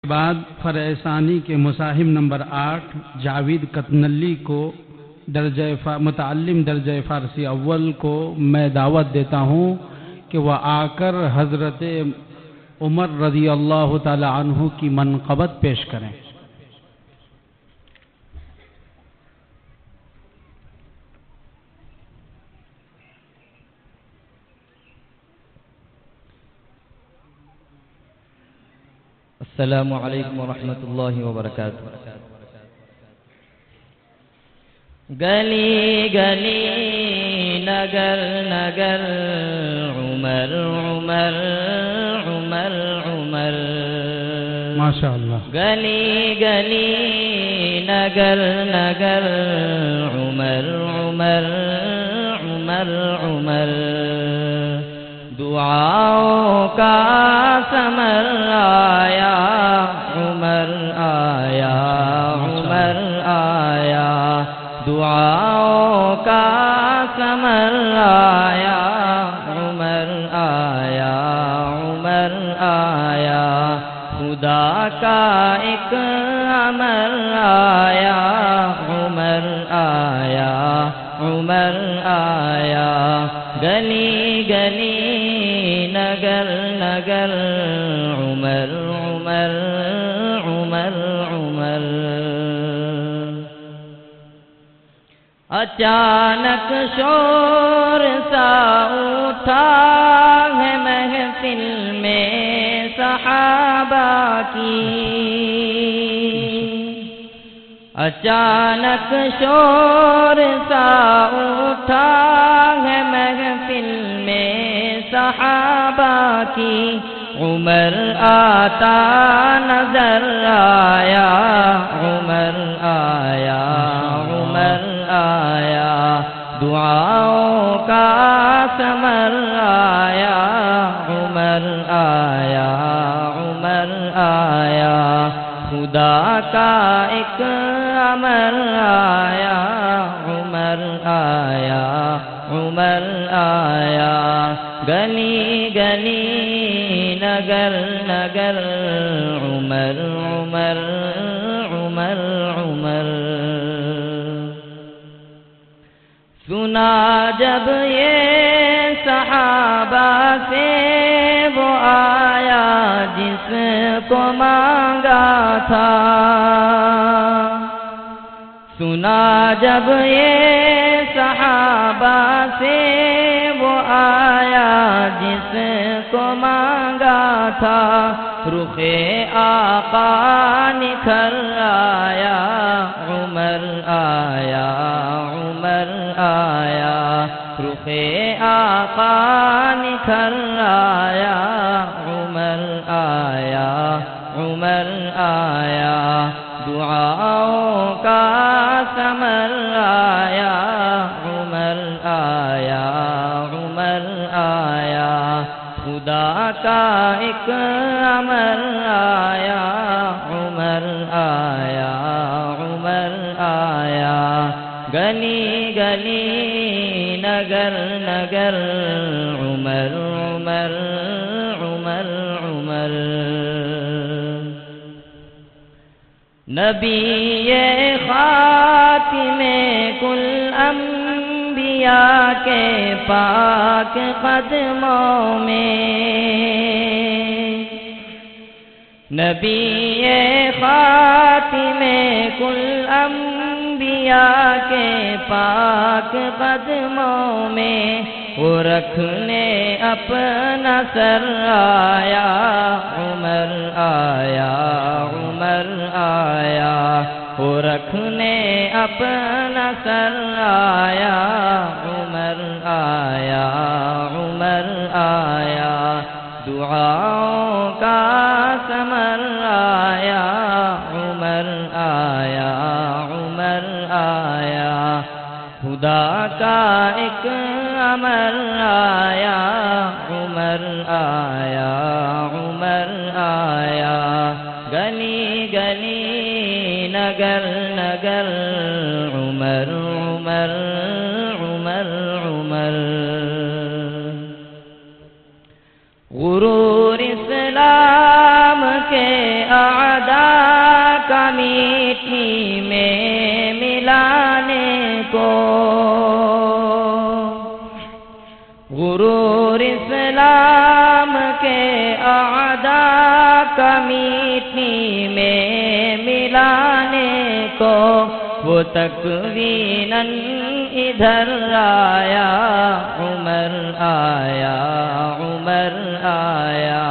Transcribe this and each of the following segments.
بعد فرع ثانی کے مصاحب نمبر 8 جاوید کتنلی کو متعلم درجہ فارسی اول کو میں دعوت دیتا ہوں کہ وہ آ کر حضرت عمر رضی اللہ تعالی عنہ کی منقبت پیش کریں۔ السلام علیکم ورحمۃ اللہ وبرکاتہ۔ گلی گلی نگر نگر عمر عمر عمر عمر ماشاء اللہ۔ گلی گلی نگر نگر عمر عمر عمر عمر دعاؤں کا ثمر آیا عمر آیا عمر آیا دعاؤں کا ثمر آیا عمر آیا عمر آیا خدا کا ایک امر آیا عمر آیا عمر آیا گلی گلی نگر نگر عمر عمر عمر عمر اچانک شور سا اٹھا ہے محفل میں صحابہ کی، اچانک شور سا اٹھا ہے محفل میں صحابہ کی، عمر آتا نظر آیا عمر آیا عمر آیا دعاؤں کا ثمر آیا عمر آیا عمر آیا خدا کا ایک امر آیا عمر آیا عمر آیا گلی گلی نگر نگر عمر عمر عمر عمر سنا جب یہ صحابہ سے وہ آیا جس کو مانگا تھا، سنا جب یہ صحابہ سے وہ آیا جس کو مانگا تھا، رخ آقا نکھر آیا عمر آیا عمر آیا رخ آقا نکھر آیا عمر آیا عمر آیا دعاؤں کا ثمر آیا عمر آیا عمر آیا خدا کا ایک امر آیا عمر آیا عمر آیا گلی گلی نگر نگر عمر عمر عمر عمر نبی خاتم کل انبیاء کے پاک قدموں میں، نبی خاتم کل انبیاء کے پاک قدموں میں، وہ رکھنے اپنا سر آیا عمر آیا عمر آیا وہ رکھنے اپنا سر آیا عمر آیا عمر آیا دعاؤں کا ثمر آیا عمر آیا عمر آیا خدا کا ایک امر آیا عمر آیا عمر آیا گلی گلی نگر نگر عمر عمر عمر عمر غرور اسلام کے اعداء کا میٹھی میں ملانے کو، غرور اسلام کے اعداء کا میٹھی میں ملانے کو، وہ تکویناً ادھر آیا عمر آیا عمر آیا،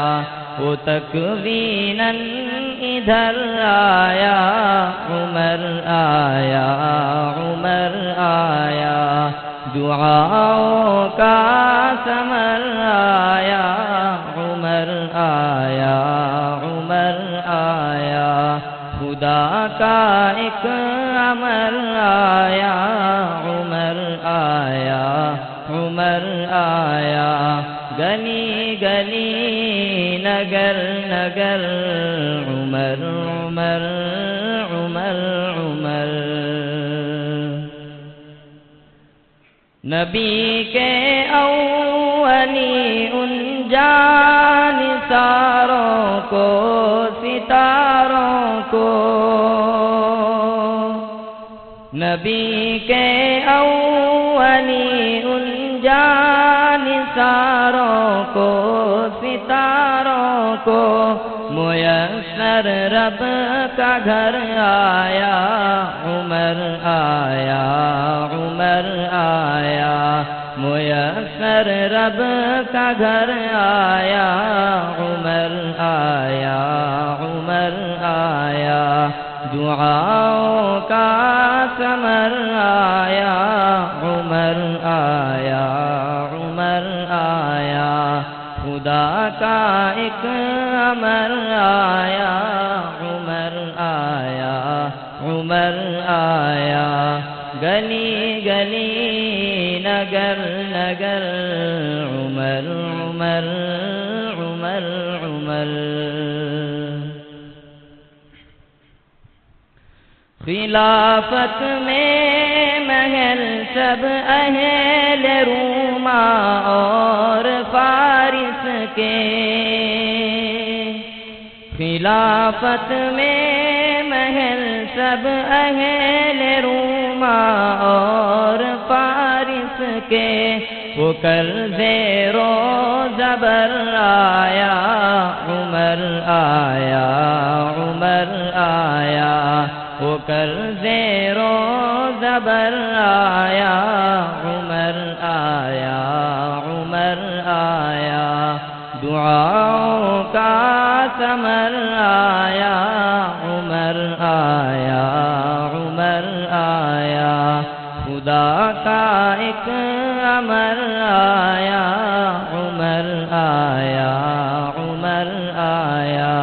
وہ تکویناً ادھر آیا عمر آیا عمر آیا، دعاؤں کا ثمر آیا عمر آیا عمر آیا، خدا کا ایک امر آیا عمر آیا عمر آیا، گلی گلی نگر نگر عمر عمر عمر عمر، نبی کے اولی ان جان ساروں کو ستاروں کو، نبی کے اولی ان جان ساروں کو ستاروں کو، میسر رب کا گھر آیا عمر آیا عمر آیا، میسر رب کا گھر آیا عمر آیا عمر آیا، دعاؤں کا ثمر آیا عمر آیا عمر آیا، خدا کا ایک امر آیا عمر آیا عمر آیا، گلی گلی نگر نگر عمر عمر عمر عمر، خلافت میں محل سب اہل روما اور فارس کے، خلافت میں محل سب اہل روما اور فارس کے، وہ کر زیر و زبر آیا عمر آیا عمر آیا، وہ کر زیر و زبر آیا عمر آیا عمر آیا، دعاؤں کا ثمر آیا عمر آیا عمر آیا، خدا کا ایک امر آیا عمر آیا عمر آیا،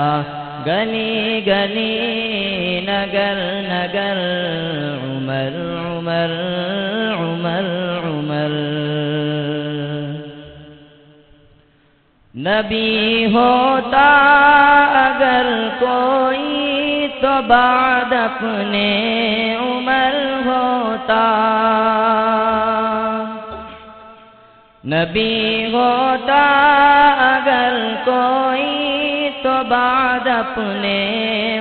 گلی گلی نگر نگر عمر عمر عمر عمر، نبی ہوتا اگر کوئی تو بعد اپنے عمر ہوتا، نبی ہوتا اگر کوئی تو بعد اپنے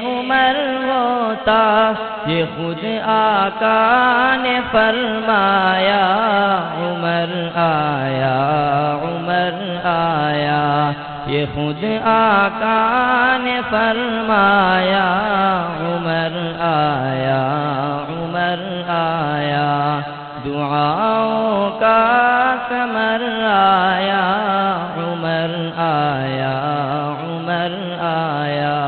عمر ہوتا، یہ خود آقا نے فرمایا عمر آیا عمر آیا، یہ خود آقا نے فرمایا عمر آیا عمر آیا، دعاؤں کا ثمر آیا عمر آیا عمر آیا،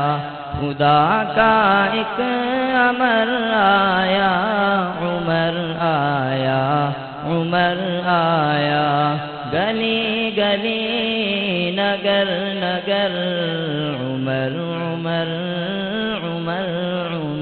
خدا کا ایک امر آیا عمر آیا عمر آیا، گلی گلی نگر نگر عمر عمر عمر عمر